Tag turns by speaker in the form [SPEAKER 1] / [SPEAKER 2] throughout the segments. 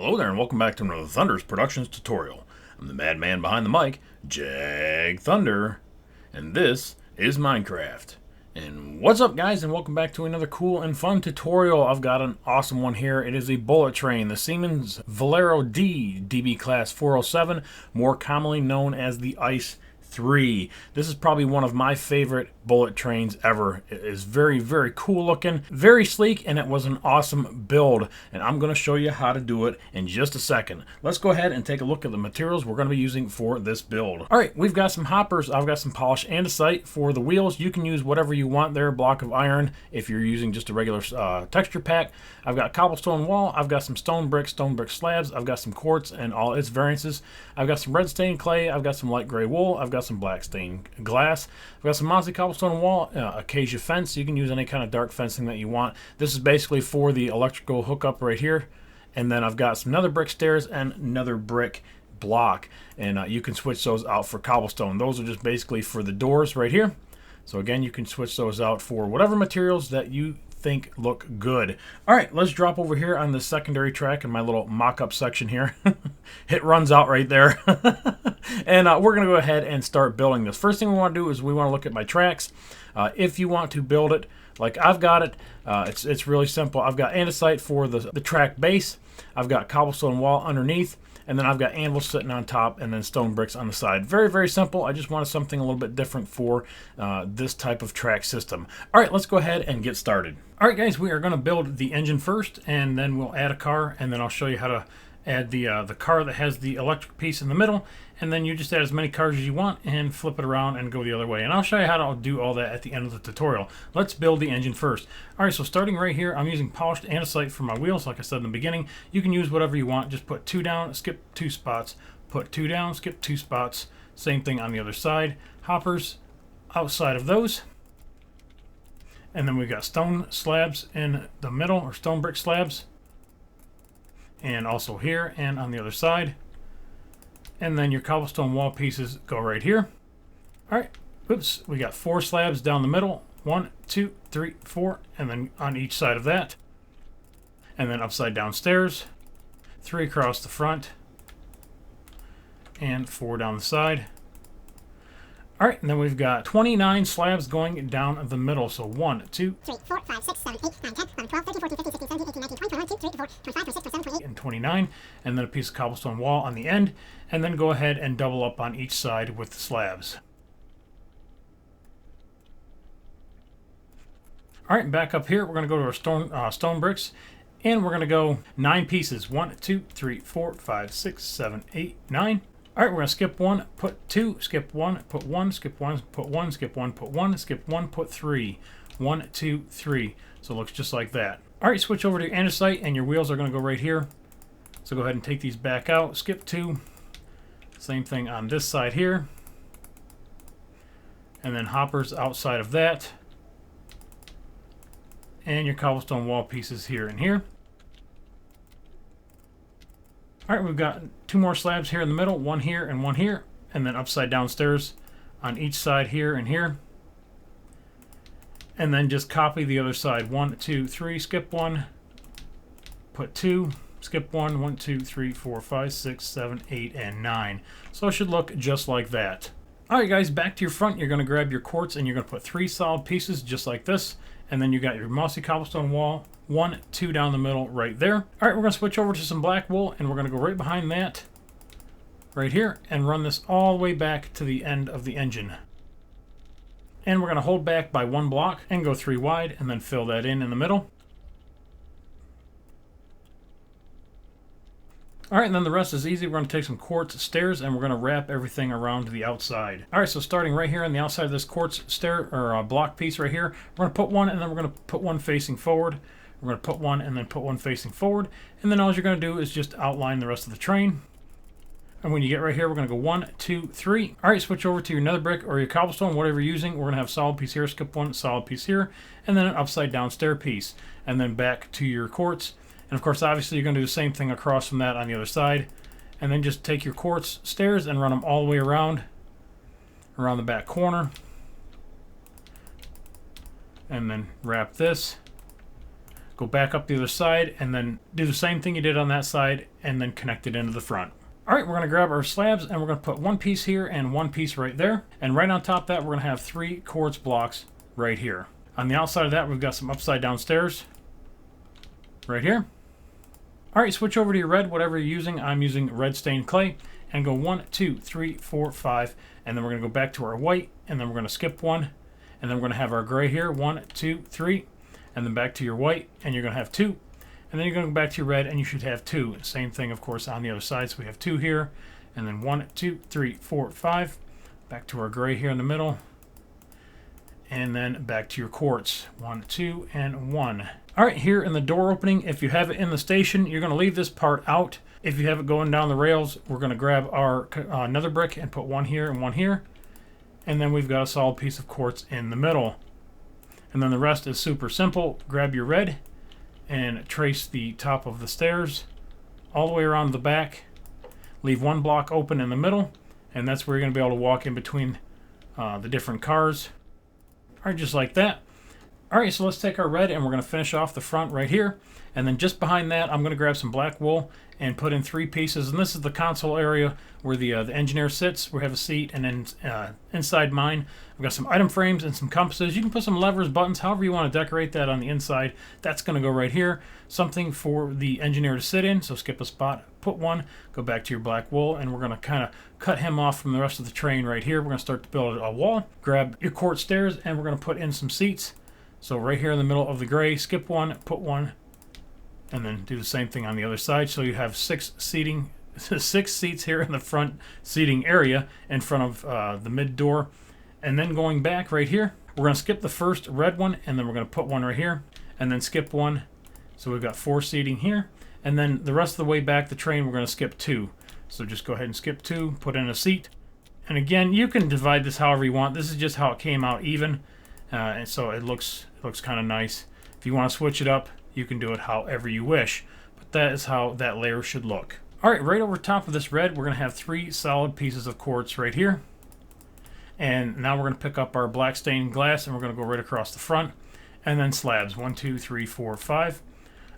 [SPEAKER 1] Hello there and welcome back to another Thunder's Productions tutorial. I'm the madman behind the mic, Jag Thunder, and this is Minecraft. And what's up guys, and welcome back to another cool and fun tutorial. I've got an awesome one here. It is a bullet train, the Siemens Velaro D DB Class 407, more commonly known as the Ice 3. This is probably one of my favorite bullet trains ever. It is very, very cool looking, very sleek, and it was an awesome build. And I'm going to show you how to do it in just a second. Let's go ahead and take a look at the materials we're going to be using for this build. Alright, we've got some hoppers. I've got some polish andesite for the wheels. You can use whatever you want there, a block of iron if you're using just a regular texture pack. I've got cobblestone wall. I've got some stone brick slabs. I've got some quartz and all its variances. I've got some red stained clay. I've got some light gray wool. I've got some black stained glass. I've got some mossy cobblestone wall, acacia fence. You can use any kind of dark fencing that you want. This is basically for the electrical hookup right here. And then I've got some nether brick stairs and nether brick block. And you can switch those out for cobblestone. Those are just basically for the doors right here. So again, you can switch those out for whatever materials that you think look good. Alright, let's drop over here on the secondary track in my little mock-up section here. It runs out right there. And we're going to go ahead and start building this. First thing we want to do is we want to look at my tracks. If you want to build it like I've got it, it's really simple. I've got andesite for the track base. I've got cobblestone wall underneath. And then I've got anvils sitting on top and then stone bricks on the side. Very, very simple. I just wanted something a little bit different for this type of track system. All right, let's go ahead and get started. All right, guys, we are going to build the engine first, and then we'll add a car, and then I'll show you how to add the car that has the electric piece in the middle, and then you just add as many cars as you want and flip it around and go the other way. And I'll show you how to do all that at the end of the tutorial. Let's build the engine first. All right, so starting right here, I'm using polished andesite for my wheels, like I said in the beginning. You can use whatever you want. Just put 2 down, skip 2 spots. Put 2 down, skip 2 spots. Same thing on the other side. Hoppers outside of those. And then we've got stone slabs in the middle, or stone brick slabs. And also here and on the other side. And then your cobblestone wall pieces go right here. All right, oops, we got 4 slabs down the middle. 1, 2, 3, 4, and then on each side of that. And then upside down stairs. 3 across the front. And 4 down the side. All right, and then we've got 29 slabs going down the middle. So 1, 2,
[SPEAKER 2] 3, 4, 5, 6, 7, 8, 9, 10, 11, 12, 13, 14, 15, 16, 17, 18, 19, 20, 21, 22, 23, 24, 25, 26, 27, 28.
[SPEAKER 1] and 29. And then a piece of cobblestone wall on the end. And then go ahead and double up on each side with the slabs. All right, back up here, we're going to go to our stone bricks. And we're going to go 9 pieces. 1, 2, 3, 4, 5, 6, 7, 8, 9. All right, we're going to skip 1, put 2, skip 1, put 1, skip 1, put 1, skip 1, put 1, skip 1, put 3. 1, 2, 3. So it looks just like that. All right, switch over to your andesite, and your wheels are going to go right here. So go ahead and take these back out. Skip 2. Same thing on this side here. And then hoppers outside of that. And your cobblestone wall pieces here and here. All right, we've got 2 more slabs here in the middle, 1 here, and then upside down stairs on each side here and here. And then just copy the other side. 1, 2, 3, skip 1, put 2, skip 1, 1, 2, 3, 4, 5, 6, 7, 8, and 9. So it should look just like that. All right, guys, back to your front. You're going to grab your quartz and you're going to put 3 solid pieces just like this. And then you got your mossy cobblestone wall, 1, 2 down the middle right there. All right, we're going to switch over to some black wool, and we're going to go right behind that, right here, and run this all the way back to the end of the engine. And we're going to hold back by 1 block and go 3 wide, and then fill that in the middle. All right, and then the rest is easy. We're going to take some quartz stairs, and we're going to wrap everything around the outside. All right, so starting right here on the outside of this quartz stair or block piece right here, we're going to put 1, and then we're going to put 1 facing forward. We're going to put 1 and then put 1 facing forward, and then all you're going to do is just outline the rest of the train. And when you get right here, we're going to go 1, 2, 3. All right, switch over to your nether brick or your cobblestone, whatever you're using. We're going to have solid piece here, skip 1, solid piece here, and then an upside down stair piece, and then back to your quartz. And of course, obviously, you're going to do the same thing across from that on the other side. And then just take your quartz stairs and run them all the way around the back corner. And then wrap this.
[SPEAKER 3] go back up the other side, and then do the same thing you did on that side, and then connect it into the front. Alright, we're going to grab our slabs, and we're going to put one piece here and one piece right there. And right on top of that, we're going to have 3 quartz blocks right here. On the outside of that, we've got some upside down stairs right here. Alright, switch over to your red, whatever you're using. I'm using red stained clay. And go 1, 2, 3, 4, 5. And then we're going to go back to our white, and then we're going to skip 1. And then we're going to have our gray here, 1, 2, 3. And then back to your white, and you're going to have 2. And then you're going to go back to your red, and you should have 2. Same thing, of course, on the other side. So we have 2 here, and then 1, 2, 3, 4, 5. Back to our gray here in the middle. And then back to your quartz. 1, 2, and 1. Alright, here in the door opening, if you have it in the station, you're going to leave this part out. If you have it going down the rails, we're going to grab our nether brick and put 1 here and 1 here. And then we've got a solid piece of quartz in the middle. And then the rest is super simple. Grab your red and trace the top of the stairs all the way around the back. Leave 1 block open in the middle, and that's where you're going to be able to walk in between the different cars. Alright, just like that. Alright, so let's take our red and we're going to finish off the front right here. And then just behind that, I'm going to grab some black wool and put in 3 pieces. And this is the console area where the engineer sits. We have a seat, and then inside mine, I've got some item frames and some compasses. You can put some levers, buttons, however you want to decorate that on the inside. That's going to go right here. Something for the engineer to sit in, so skip a spot, put 1, go back to your black wool, and we're going to kind of cut him off from the rest of the train right here. We're going to start to build a wall. Grab your quartz stairs, and we're going to put in some seats. So right here in the middle of the gray, skip 1, put 1, and then do the same thing on the other side. So you have 6 seats here in the front seating area in front of the mid door. And then going back right here, we're going to skip the first red one, and then we're going to put 1 right here, and then skip 1. So we've got 4 seating here. And then the rest of the way back the train, we're going to skip 2. So just go ahead and skip 2, put in a seat. And again, you can divide this however you want. This is just how it came out even. And so it looks kind of nice. If you want to switch it up, you can do it however you wish. But that is how that layer should look. Alright, right over top of this red, we're going to have 3 solid pieces of quartz right here. And now we're going to pick up our black stained glass, and we're going to go right across the front. And then slabs, 1, 2, 3, 4, 5.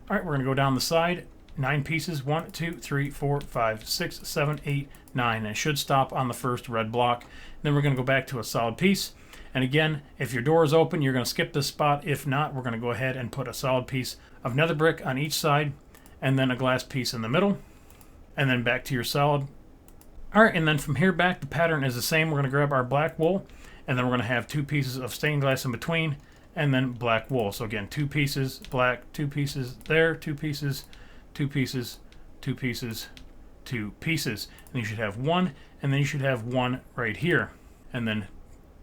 [SPEAKER 3] Alright, we're going to go down the side. 9 pieces, 1, 2, 3, 4, 5, 6, 7, 8, 9. And it should stop on the first red block. Then we're going to go back to a solid piece. And again, if your door is open, you're going to skip this spot. If not, we're going to go ahead and put a solid piece of nether brick on each side, and then a glass piece in the middle, and then back to your solid. Alright, and then from here back, the pattern is the same. We're going to grab our black wool, and then we're going to have 2 pieces of stained glass in between, and then black wool. So again, 2 pieces, black, 2 pieces there, 2 pieces, 2 pieces, 2 pieces, 2 pieces. And you should have 1, and then you should have 1 right here. And then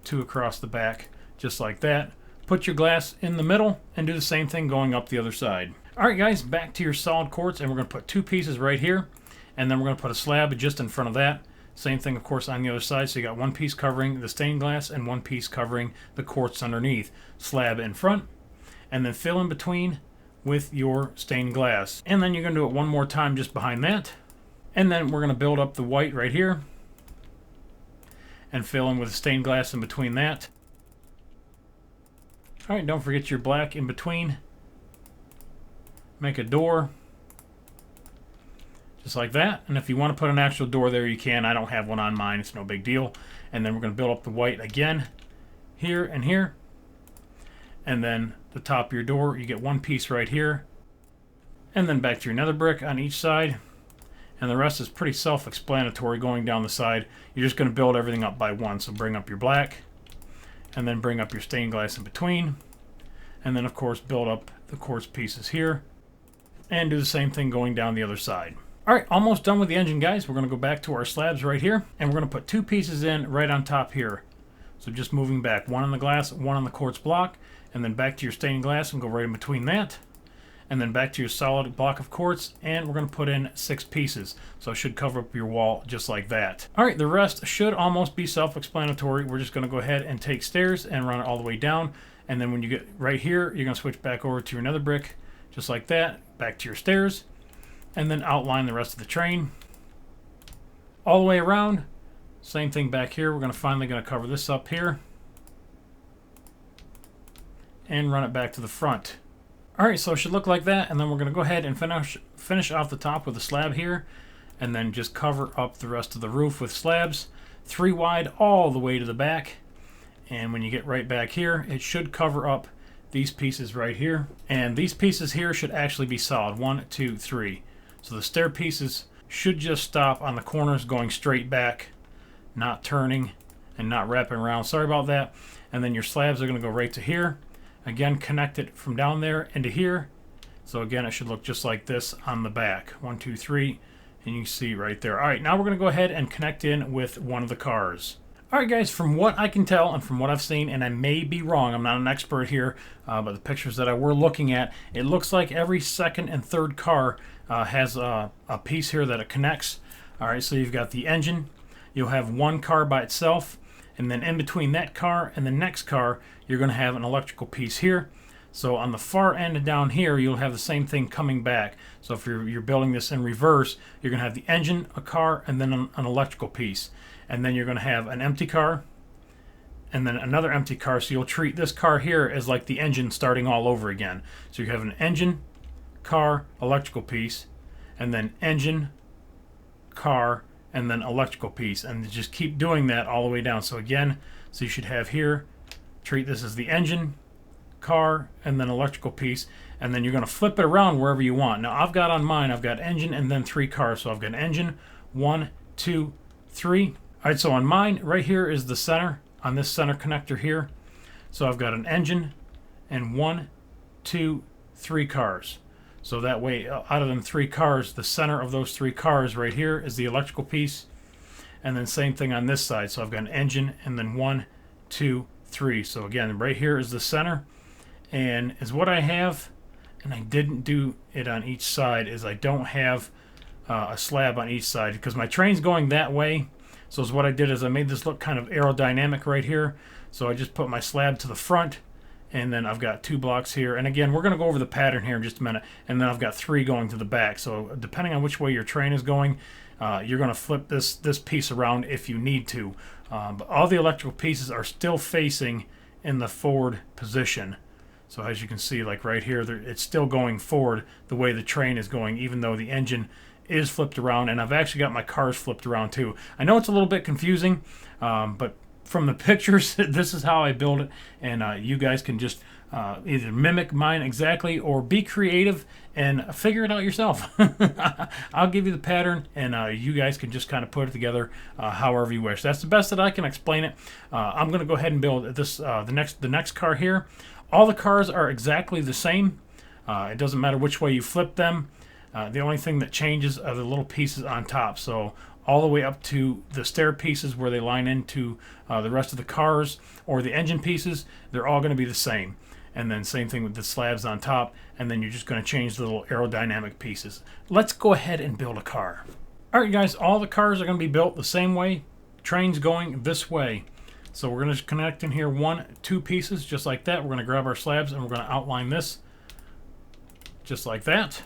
[SPEAKER 3] 2 across the back, just like that. Put your glass in the middle and do the same thing going up the other side. Alright guys, back to your solid quartz, and we're going to put 2 pieces right here, and then we're going to put a slab just in front of that. Same thing, of course, on the other side. So you got 1 piece covering the stained glass and 1 piece covering the quartz underneath. Slab in front, and then fill in between with your stained glass. And then you're going to do it 1 more time just behind that. And then we're going to build up the white right here, and fill in with stained glass in between that. Alright, don't forget your black in between. Make a door. Just like that. And if you want to put an actual door there, you can. I don't have one on mine. It's no big deal. And then we're going to build up the white again. Here and here. And then the top of your door, you get 1 piece right here. And then back to your nether brick on each side. And the rest is pretty self-explanatory going down the side. You're just going to build everything up by 1. So bring up your black, and then bring up your stained glass in between. And then, of course, build up the quartz pieces here. And do the same thing going down the other side. Alright, almost done with the engine, guys. We're going to go back to our slabs right here. And we're going to put 2 pieces in right on top here. So just moving back. 1 on the glass, 1 on the quartz block. And then back to your stained glass and go right in between that. And then back to your solid block of quartz, and we're going to put in 6 pieces. So it should cover up your wall just like that. Alright, the rest should almost be self-explanatory. We're just going to go ahead and take stairs and run it all the way down. And then when you get right here, you're going to switch back over to your nether brick, just like that. Back to your stairs, and then outline the rest of the train. All the way around. Same thing back here. We're finally going to cover this up here. And run it back to the front. All right, so it should look like that, and then we're going to go ahead and finish off the top with a slab here, and then just cover up the rest of the roof with slabs, 3 wide all the way to the back. And when you get right back here, it should cover up these pieces right here. And these pieces here should actually be solid, 1, 2, 3. So the stair pieces should just stop on the corners going straight back, not turning and not wrapping around. Sorry about that. And then your slabs are going to go right to here. Again, connect it from down there into here. So again, it should look just like this on the back. 1, 2, 3, and you can see right there. All right, now we're going to go ahead and connect in with one of the cars. All right, guys, from what I can tell and from what I've seen, and I may be wrong, I'm not an expert here, but the pictures that I were looking at, it looks like every second and third car has a piece here that it connects. All right, so you've got the engine. You'll have one car by itself, and then in between that car and the next car, you're going to have an electrical piece here. So on the far end and down here, you'll have the same thing coming back. So if you're building this in reverse, you're going to have the engine, a car, and then an electrical piece. And then you're going to have an empty car, and then another empty car. So you'll treat this car here as like the engine starting all over again. So you have an engine, car, electrical piece, and then engine, car, and then electrical piece. And just keep doing that all the way down. So again, so you should have here, treat this as the engine, car, and then electrical piece, and then you're going to flip it around wherever you want. Now I've got on mine, I've got engine and then 3 cars. So I've got engine, 1, 2, 3. All right, so on mine, right here is the center, on this center connector here. So I've got an engine and 1, 2, 3 cars. So that way, out of them 3 cars, the center of those 3 cars right here is the electrical piece. And then same thing on this side. So I've got an engine and then 1, 2, 3. So again, right here is the center. And is what I have, and I didn't do it on each side, is I don't have a slab on each side because my train's going that way. So what I did is I made this look kind of aerodynamic right here. So I just put my slab to the front, and then I've got 2 blocks here. And again, we're going to go over the pattern here in just a minute. And then I've got 3 going to the back. So depending on which way your train is going, you're going to flip this piece around if you need to. But all the electrical pieces are still facing in the forward position. So as you can see, like right here, it's still going forward the way the train is going, even though the engine is flipped around. And I've actually got my cars flipped around too. I know it's a little bit confusing, but from the pictures, this is how I build it. And you guys can just either mimic mine exactly or be creative and figure it out yourself. I'll give you the pattern, and you guys can just kind of put it together however you wish. That's the best that I can explain it. I'm going to go ahead and build this the next car here. All the cars are exactly the same. It doesn't matter which way you flip them. The only thing that changes are the little pieces on top. So all the way up to the stair pieces where they line into the rest of the cars, or the engine pieces, they're all going to be the same. And then same thing with the slabs on top, and then you're just going to change the little aerodynamic pieces. Let's go ahead and build a car. All right, guys, all the cars are going to be built the same way. Train's going this way. So we're going to connect in here 1, 2 pieces, just like that. We're going to grab our slabs and we're going to outline this just like that.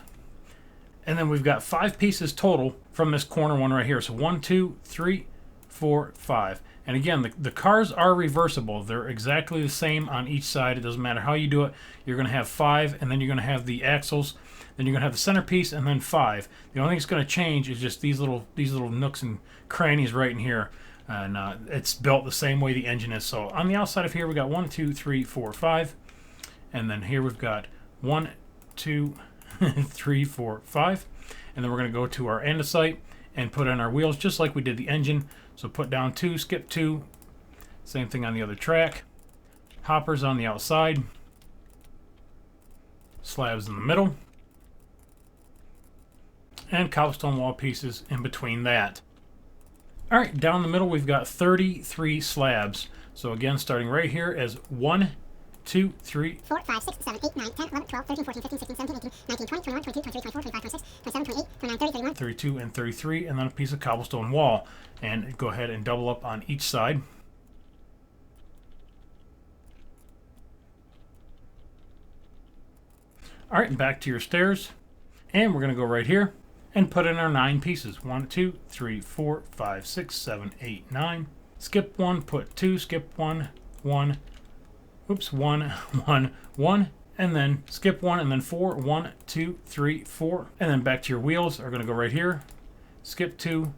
[SPEAKER 3] And then we've got 5 pieces total from this corner one right here. So 1, 2, 3, 4, 5. And again, the cars are reversible. They're exactly the same on each side. It doesn't matter how you do it. You're going to have 5, and then you're going to have the axles. Then you're going to have the centerpiece, and then 5. The only thing that's going to change is just these little nooks and crannies right in here. And it's built the same way the engine is. So on the outside of here, we got 1, 2, 3, 4, 5. And then here we've got 1, 2, 3, 4, 5. And then we're going to go to our andesite and put in our wheels just like we did the engine. So put down 2, skip 2. Same thing on the other track. Hoppers on the outside. Slabs in the middle. And cobblestone wall pieces in between that. All right, down the middle we've got 33 slabs. So again, starting right here as 1, 2, 3,
[SPEAKER 2] 4, 5, 6, 7, 8, 9, 10, 11, 12, 13, 14, 15, 16, 17, 18, 19, 20, 21, 22, 23, 24, 25, 26, 27, 28, 29, 30, 31,
[SPEAKER 3] 32, and 33, and then a piece of cobblestone wall. And go ahead and double up on each side. All right, and back to your stairs. And we're going to go right here and put in our 9 pieces. 1, 2, 3, 4, 5, 6, 7, 8, 9. Skip 1, put 2, skip 1, 1, oops, 1, 1, 1, and then skip 1, and then 4. 1, 2, 3, 4. And then back to your wheels are going to go right here. Skip 2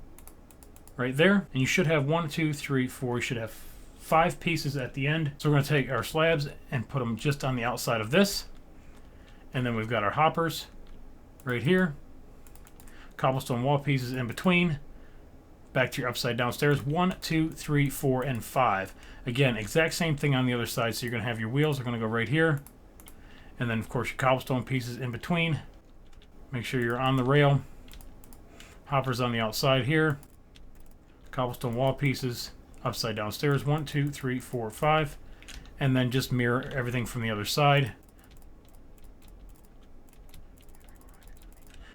[SPEAKER 3] right there. And you should have 1, 2, 3, 4. You should have 5 pieces at the end. So we're going to take our slabs and put them just on the outside of this. And then we've got our hoppers right here. Cobblestone wall pieces in between. Back to your upside down stairs. 1, 2, 3, 4, and 5. Again, exact same thing on the other side. So you're going to have your wheels are going to go right here. And then, of course, your cobblestone pieces in between. Make sure you're on the rail. Hoppers on the outside here. Cobblestone wall pieces. Upside down stairs. 1, 2, 3, 4, 5. And then just mirror everything from the other side.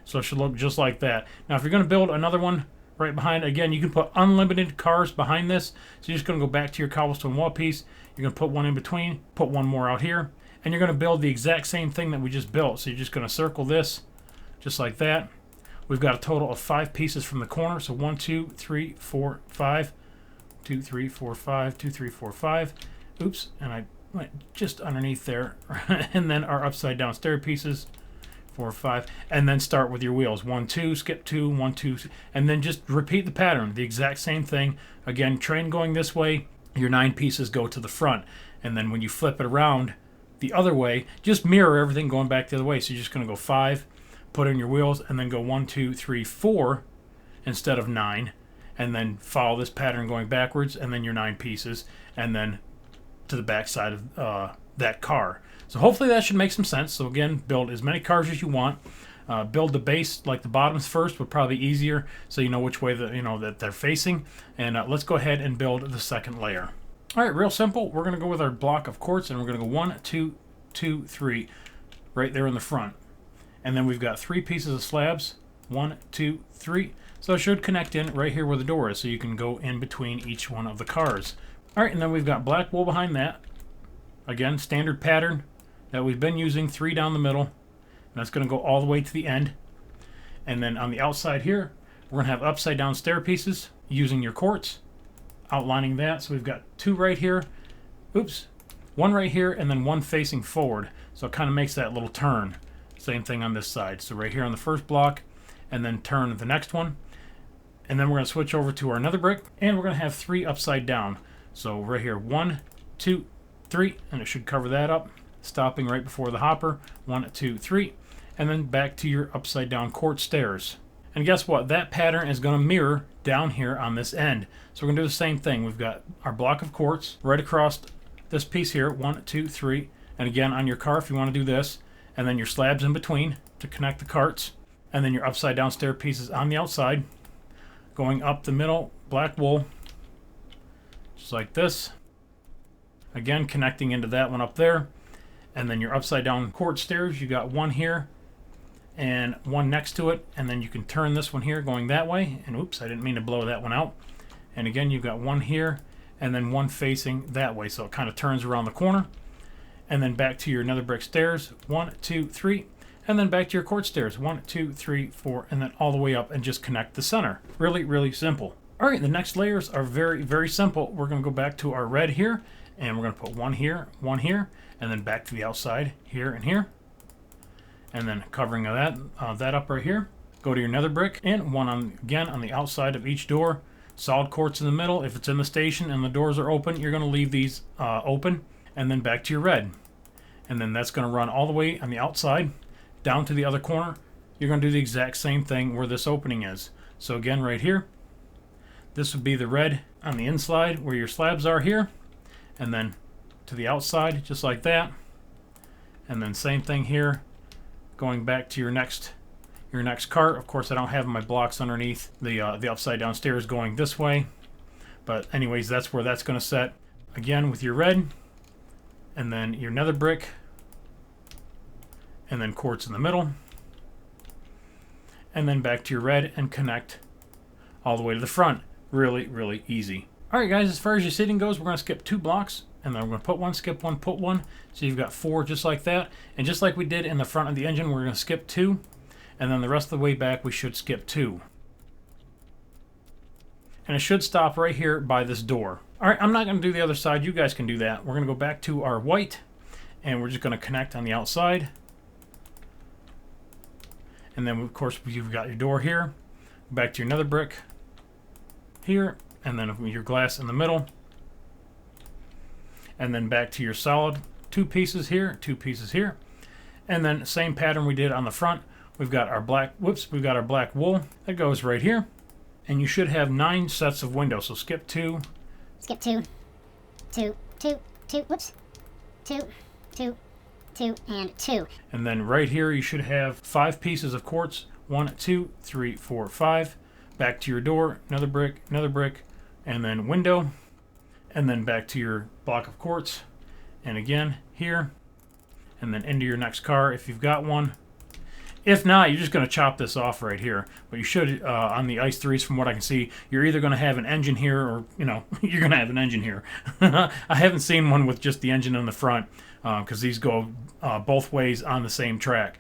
[SPEAKER 3] So it should look just like that. Now, if you're going to build another one right behind, again, you can put unlimited cars behind this. So you're just going to go back to your cobblestone wall piece. You're going to put one in between, put one more out here, and you're going to build the exact same thing that we just built. So you're just going to circle this just like that. We've got a total of 5 pieces from the corner. So 1, 2, 3, 4, 5. 2, 3, 4, 5. 2, 3, 4, 5. Oops, and I went just underneath there. And then our upside down stair pieces. 4, 5, and then start with your wheels. 1, 2, skip 2, 1, 2, and then just repeat the pattern. The exact same thing. Again, train going this way, your 9 pieces go to the front. And then when you flip it around the other way, just mirror everything going back the other way. So you're just going to go 5, put in your wheels, and then go 1, 2, 3, 4 instead of 9. And then follow this pattern going backwards, and then your 9 pieces, and then to the back side of that car. So hopefully that should make some sense. So again, build as many cars as you want. Build the base, like the bottoms first, would probably be easier, so you know which way that they're facing. And let's go ahead and build the second layer. All right, real simple. We're going to go with our block of quartz, and we're going to go 1, 2, 2, 3, right there in the front. And then we've got 3 pieces of slabs. 1, 2, 3. So it should connect in right here where the door is, so you can go in between each one of the cars. All right, and then we've got black wool behind that. Again, standard pattern that we've been using, 3 down the middle. And that's going to go all the way to the end. And then on the outside here, we're going to have upside down stair pieces using your quartz, outlining that. So we've got 2 right here. Oops. 1 right here, and then 1 facing forward. So it kind of makes that little turn. Same thing on this side. So right here on the first block, and then turn the next one. And then we're going to switch over to our nether brick, and we're going to have 3 upside down. So right here, 1, 2, 3, and it should cover that up. Stopping right before the hopper. 1, 2, 3, and then back to your upside down quartz stairs. And guess what? That pattern is going to mirror down here on this end. So we're going to do the same thing. We've got our block of quartz right across this piece here. 1, 2, 3, and again on your car if you want to do this. And then your slabs in between to connect the carts. And then your upside down stair pieces on the outside. Going up the middle, black wool. Just like this. Again, connecting into that one up there. And then your upside down quartz stairs, you got 1 here and 1 next to it. And then you can turn this one here going that way. And oops, I didn't mean to blow that one out. And again, you've got 1 here and then 1 facing that way. So it kind of turns around the corner. And then back to your nether brick stairs. 1, 2, 3. And then back to your quartz stairs. 1, 2, 3, 4. And then all the way up and just connect the center. Really, really simple. All right, the next layers are very, very simple. We're going to go back to our red here. And we're going to put 1 here, 1 here. And then back to the outside here and here. And then covering that up right here. Go to your nether brick. And 1 again on the outside of each door. Solid quartz in the middle. If it's in the station and the doors are open, you're going to leave these open. And then back to your red. And then that's going to run all the way on the outside down to the other corner. You're going to do the exact same thing where this opening is. So again, right here, this would be the red on the inside where your slabs are here. And then to the outside, just like that. And then same thing here, going back to your next cart. Of course, I don't have my blocks underneath the upside down stairs going this way. But anyways, that's where that's going to set. Again, with your red, and then your nether brick, and then quartz in the middle. And then back to your red and connect all the way to the front. Really, really easy. All right, guys, as far as your seating goes, we're going to skip 2 blocks. And then we're going to put 1, skip 1, put 1. So you've got 4 just like that. And just like we did in the front of the engine, we're going to skip 2. And then the rest of the way back, we should skip 2. And it should stop right here by this door. All right, I'm not going to do the other side. You guys can do that. We're going to go back to our white. and we're just going to connect on the outside. And then, of course, you've got your door here. Back to your nether brick here, and then your glass in the middle. And then back to your solid 2 pieces here, 2 pieces here. And then same pattern we did on the front. We've got our black, we've got our black wool that goes right here. And you should have 9 sets of windows. So skip 2.
[SPEAKER 2] Skip 2. 2, 2, 2, whoops. 2, 2, 2, and 2.
[SPEAKER 3] And then right here you should have 5 pieces of quartz. 1, 2, 3, 4, 5. Back to your door, another brick, and then window. And then back to your block of quartz. And again, here. And then into your next car if you've got one. If not, you're just going to chop this off right here. But you should, on the Ice 3s, from what I can see, you're either going to have an engine here or, you know, you're going to have an engine here. I haven't seen one with just the engine on the front because these go both ways on the same track.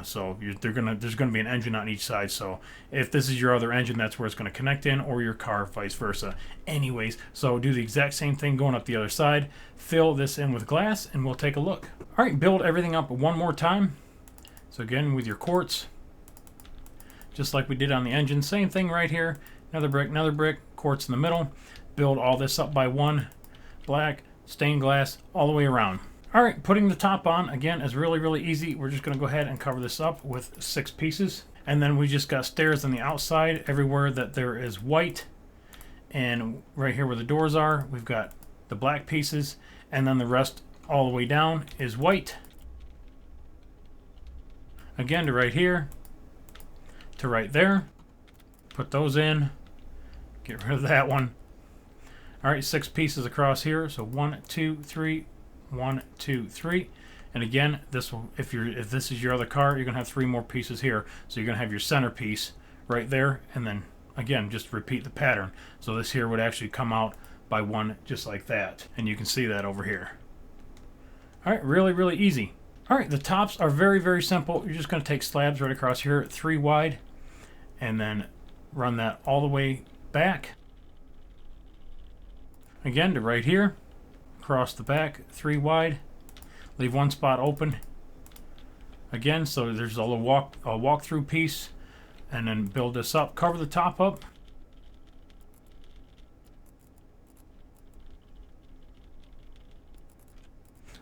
[SPEAKER 3] So there's going to be an engine on each side. So if this is your other engine, that's where it's going to connect in, or your car, vice versa. Anyways, so do the exact same thing going up the other side. Fill this in with glass, and we'll take a look. All right, build everything up one more time. So again, with your quartz, just like we did on the engine, same thing right here. Another brick, quartz in the middle. Build all this up by 1, black, stained glass, all the way around. All right, putting the top on, again, is really, really easy. We're just going to go ahead and cover this up with 6 pieces. And then we just got stairs on the outside, everywhere that there is white. And right here where the doors are, we've got the black pieces. And then the rest all the way down is white. Again, to right here, to right there. Put those in. Get rid of that one. All right, 6 pieces across here. So 1, 2, 3, 1, 2, 3. And again, this will, if this is your other car, you're gonna have 3 more pieces here. So you're gonna have your centerpiece right there, and then again, just repeat the pattern. So this here would actually come out by 1 just like that, and you can see that over here. All right, really, really easy. All right, the tops are very, very simple. You're just gonna take slabs right across here, 3 wide, and then run that all the way back. Again, to right here. Across the back, 3 wide. Leave 1 spot open. Again, so there's a little walk-through piece, and then build this up. Cover the top up.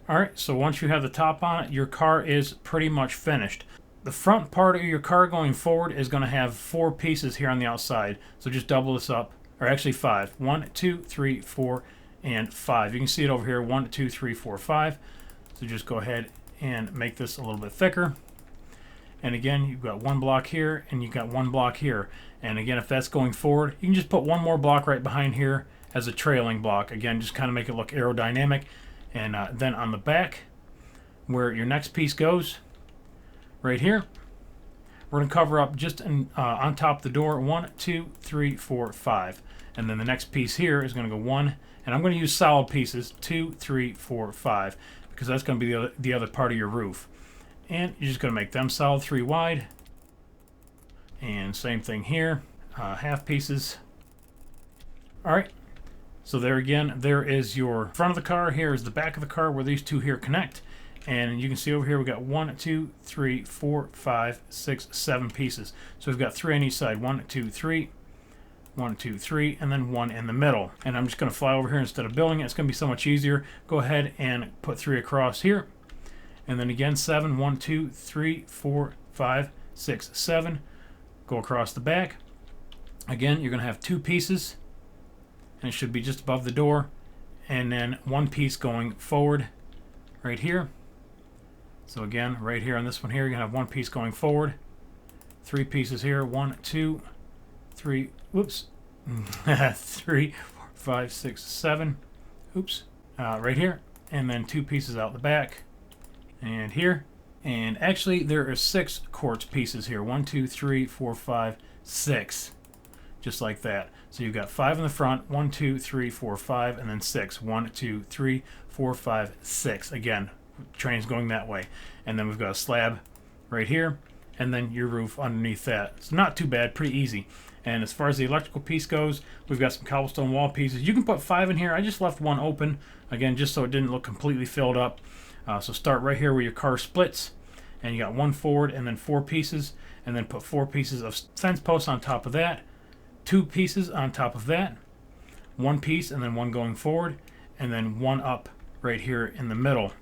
[SPEAKER 3] All right, so once you have the top on it, your car is pretty much finished. The front part of your car going forward is going to have 4 pieces here on the outside. So just double this up, or actually 5. 1, 2, 3, 4, and 5. You can see it over here, 1, 2, 3, 4, 5. So just go ahead and make this a little bit thicker. And again, you've got 1 block here, and you've got 1 block here. And again, if that's going forward, you can just put 1 more block right behind here as a trailing block. Again, just kind of make it look aerodynamic. And then on the back, where your next piece goes, right here, we're going to cover up just on top of the door, 1, 2, 3, 4, 5. And then the next piece here is going to go 1, and I'm going to use solid pieces, 2, 3, 4, 5, because that's going to be the other part of your roof. And you're just going to make them solid 3 wide. And same thing here, half pieces. All right. So there again, there is your front of the car. Here is the back of the car where these 2 here connect. And you can see over here we got 1, 2, 3, 4, 5, 6, 7 pieces. So we've got 3 on each side. 1, 2, 3, 1, 2, 3, and then 1 in the middle. And I'm just going to fly over here instead of building it. It's going to be so much easier. Go ahead and put 3 across here. And then again, 7, 1, 2, 3, 4, 5, 6, 7. Go across the back. Again, you're going to have 2 pieces. And it should be just above the door. And then 1 piece going forward right here. So again, right here on this one here, you're going to have 1 piece going forward. 3 pieces here. 1, 2, 3. Whoops. 3, 4, 5, 6, 7. Oops. Right here. And then 2 pieces out the back. And here. And actually, there are 6 quartz pieces here. 1, 2, 3, 4, 5, 6. Just like that. So you've got 5 in the front, 1, 2, 3, 4, 5, and then 6. 1, 2, 3, 4, 5, 6. Again, train's going that way. And then we've got a slab right here, and then your roof underneath that. It's not too bad, pretty easy. And as far as the electrical piece goes, we've got some cobblestone wall pieces. You can put 5 in here. I just left 1 open, again, just so it didn't look completely filled up. So start right here where your car splits, and you got one forward and then 4 pieces, and then put 4 pieces of fence posts on top of that, 2 pieces on top of that, 1 piece and then 1 going forward, and then 1 up right here in the middle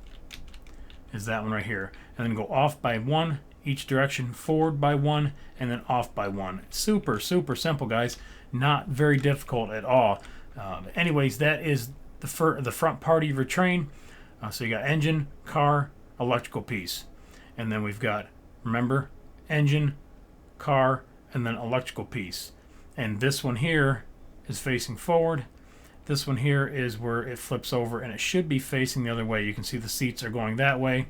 [SPEAKER 3] is that one right here, and then go off by 1 each direction, forward by 1, and then off by 1. Super simple, guys. Not very difficult at all. Anyways, that is the front part of your train. So you got engine, car, electrical piece, and then we've got, remember, engine, car, and then electrical piece. And this one here is facing forward. This one here is where it flips over, and it should be facing the other way. You can see the seats are going that way,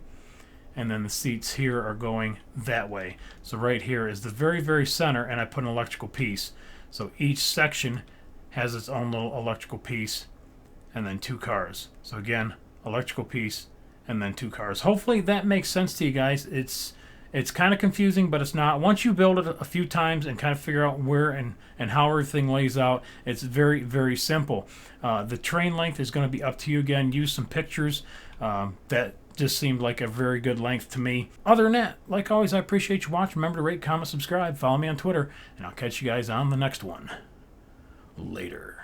[SPEAKER 3] and then the seats here are going that way. So right here is the very center, and I put an electrical piece. So each section has its own little electrical piece, and then 2 cars. So again, electrical piece, and then 2 cars. Hopefully that makes sense to you guys. It's kind of confusing, but it's not. Once you build it a few times and kind of figure out where and how everything lays out, it's very simple. The train length is going to be up to you again. Use some pictures. That just seemed like a very good length to me. Other than that, like always, I appreciate you watching. Remember to rate, comment, subscribe, follow me on Twitter, and I'll catch you guys on the next one. Later.